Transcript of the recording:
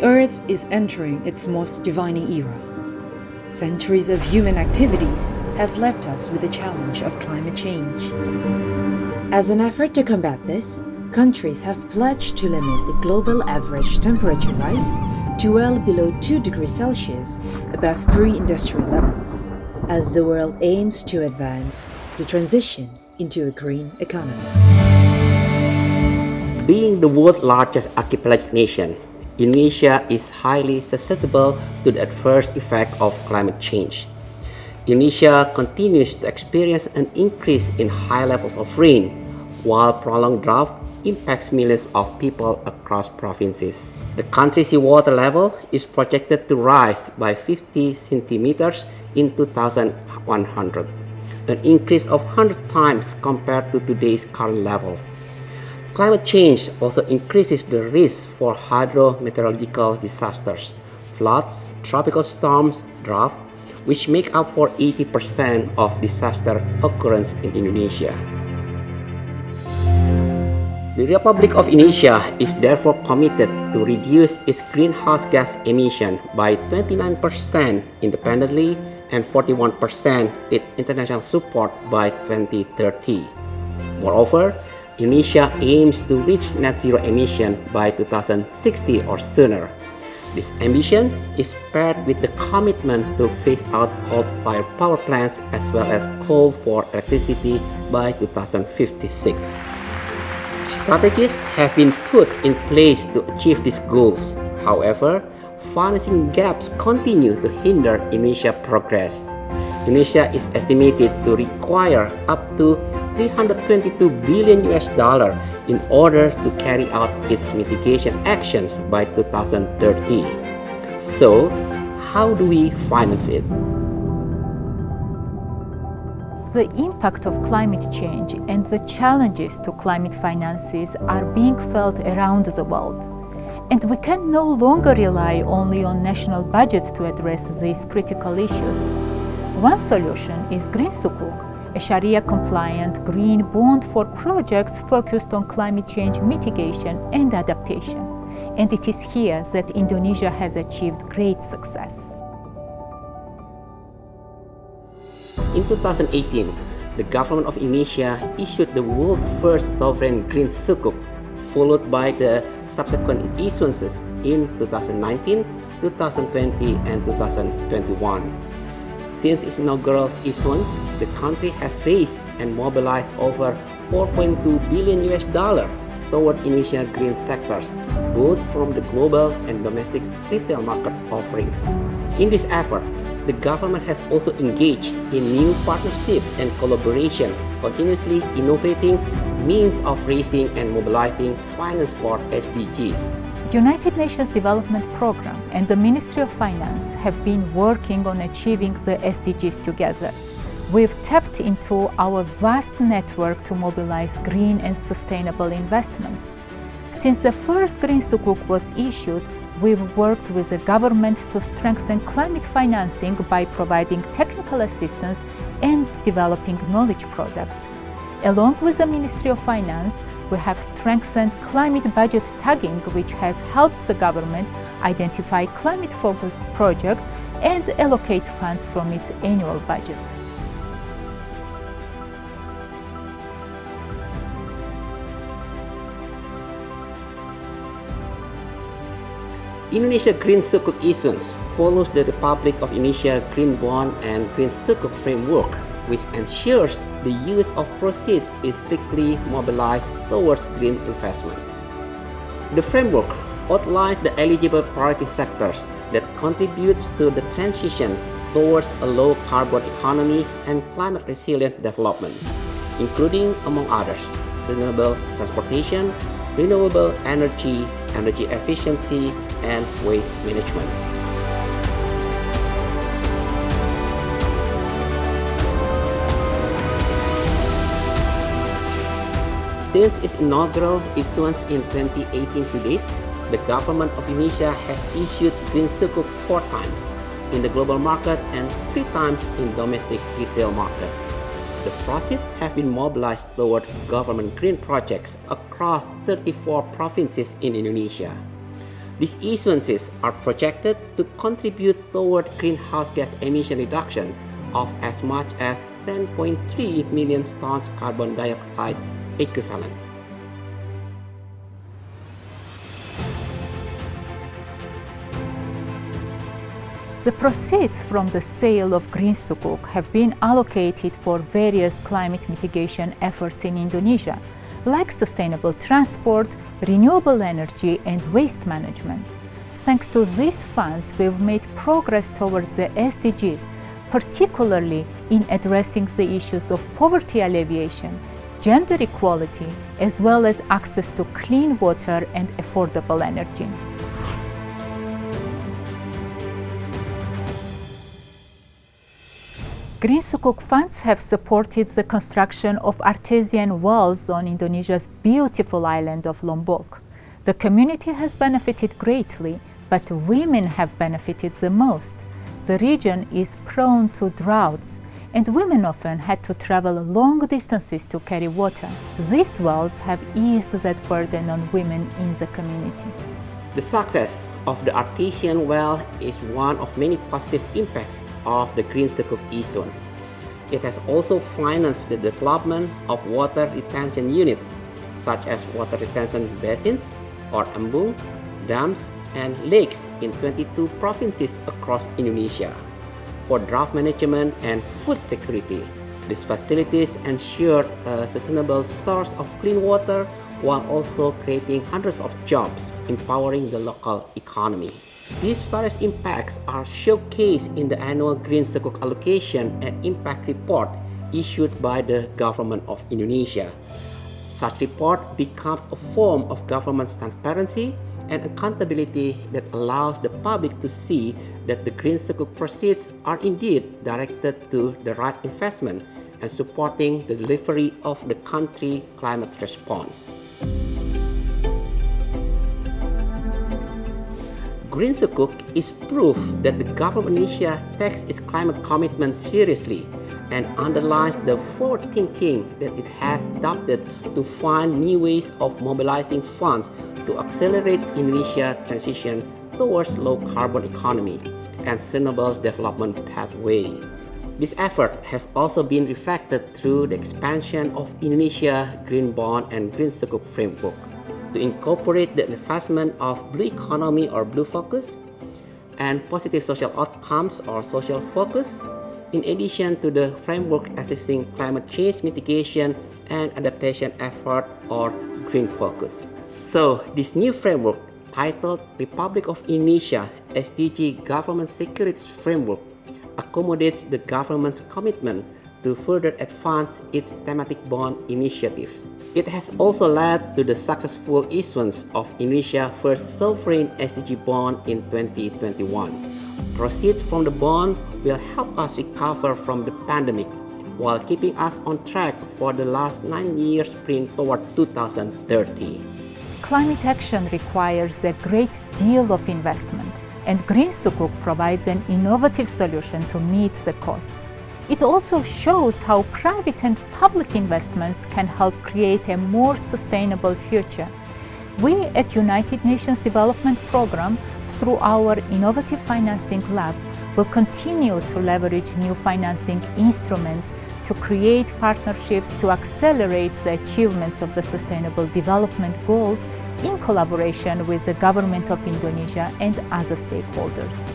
Earth is entering its most defining era. Centuries of human activities have left us with the challenge of climate change. As an effort to combat this, countries have pledged to limit the global average temperature rise to well below 2 degrees Celsius above pre-industrial levels, as the world aims to advance the transition into a green economy. Being the world's largest archipelagic nation, Indonesia is highly susceptible to the adverse effect of climate change. Indonesia continues to experience an increase in high levels of rain, while prolonged drought impacts millions of people across provinces. The country's seawater level is projected to rise by 50 centimeters in 2100, an increase of 100 times compared to today's current levels. Climate change also increases the risk for hydrometeorological disasters, floods, tropical storms, drought, which make up for 80% of disaster occurrence in Indonesia. The Republic of Indonesia is therefore committed to reduce its greenhouse gas emission by 29% independently and 41% with international support by 2030. Moreover, Indonesia aims to reach net zero emission by 2060 or sooner. This ambition is paired with the commitment to phase out coal-fired power plants as well as coal for electricity by 2056. Strategies have been put in place to achieve these goals. However, financing gaps continue to hinder Indonesia progress. Indonesia is estimated to require up to $322 billion in order to carry out its mitigation actions by 2030. So, how do we finance it? The impact of climate change and the challenges to climate finances are being felt around the world. And we can no longer rely only on national budgets to address these critical issues. One solution is Green Sukuk, a Sharia-compliant green bond for projects focused on climate change mitigation and adaptation. And it is here that Indonesia has achieved great success. In 2018, the government of Indonesia issued the world's first sovereign green sukuk, followed by the subsequent issuances in 2019, 2020, and 2021. Since its inaugural issuance, the country has raised and mobilized over $4.2 billion toward Indonesian green sectors, both from the global and domestic retail market offerings. In this effort, the government has also engaged in new partnership and collaboration, continuously innovating means of raising and mobilizing finance for SDGs. United Nations Development Programme and the Ministry of Finance have been working on achieving the SDGs together. We've tapped into our vast network to mobilize green and sustainable investments. Since the first Green Sukuk was issued, we've worked with the government to strengthen climate financing by providing technical assistance and developing knowledge products. Along with the Ministry of Finance, we have strengthened climate budget tagging, which has helped the government identify climate-focused projects and allocate funds from its annual budget. Indonesia Green Sukuk issuance follows the Republic of Indonesia Green Bond and Green Sukuk framework, which ensures the use of proceeds is strictly mobilized towards green investment. The framework outlines the eligible priority sectors that contributes to the transition towards a low-carbon economy and climate-resilient development, including, among others, sustainable transportation, renewable energy, energy efficiency, and waste management. Since its inaugural issuance in 2018 to date, the government of Indonesia has issued Green Sukuk 4 times in the global market and 3 times in domestic retail market. The proceeds have been mobilized toward government green projects across 34 provinces in Indonesia. These issuances are projected to contribute toward greenhouse gas emission reduction of as much as 10.3 million tons carbon dioxide equivalent. The proceeds from the sale of green Sukuk have been allocated for various climate mitigation efforts in Indonesia, like sustainable transport, renewable energy, and waste management. Thanks to these funds, we've made progress towards the SDGs, particularly in addressing the issues of poverty alleviation, gender equality, as well as access to clean water and affordable energy. Green Sukuk funds have supported the construction of artesian wells on Indonesia's beautiful island of Lombok. The community has benefited greatly, but women have benefited the most. The region is prone to droughts, and women often had to travel long distances to carry water. These wells have eased that burden on women in the community. The success of the artesian well is one of many positive impacts of the Green Sukuk issuance. It has also financed the development of water retention units, such as water retention basins or embung, dams, and lakes in 22 provinces across Indonesia. For drought management and food security, these facilities ensure a sustainable source of clean water while also creating hundreds of jobs, empowering the local economy. These various impacts are showcased in the annual Green Sukuk allocation and impact report issued by the government of Indonesia. Such report becomes a form of government transparency and accountability that allows the public to see that the Green Sukuk proceeds are indeed directed to the right investment and supporting the delivery of the country's climate response. Green Sukuk is proof that the government of Indonesia takes its climate commitment seriously and underlines the forward thinking that it has adopted to find new ways of mobilizing funds to accelerate Indonesia's transition towards low-carbon economy and sustainable development pathway. This effort has also been reflected through the expansion of Indonesia Green Bond and Green Sukuk framework to incorporate the investment of blue economy or blue focus and positive social outcomes or social focus, in addition to the framework assessing climate change mitigation and adaptation effort or green focus. So this new framework, titled Republic of Indonesia SDG Government Securities Framework, accommodates the government's commitment to further advance its thematic bond initiative. It has also led to the successful issuance of Indonesia's first sovereign SDG bond in 2021. Proceeds from the bond will help us recover from the pandemic while keeping us on track for the last 9 years sprint toward 2030. Climate action requires a great deal of investment, and Green Sukuk provides an innovative solution to meet the costs. It also shows how private and public investments can help create a more sustainable future. We at United Nations Development Programme, through our Innovative Financing Lab, will continue to leverage new financing instruments to create partnerships to accelerate the achievements of the Sustainable Development Goals in collaboration with the Government of Indonesia and other stakeholders.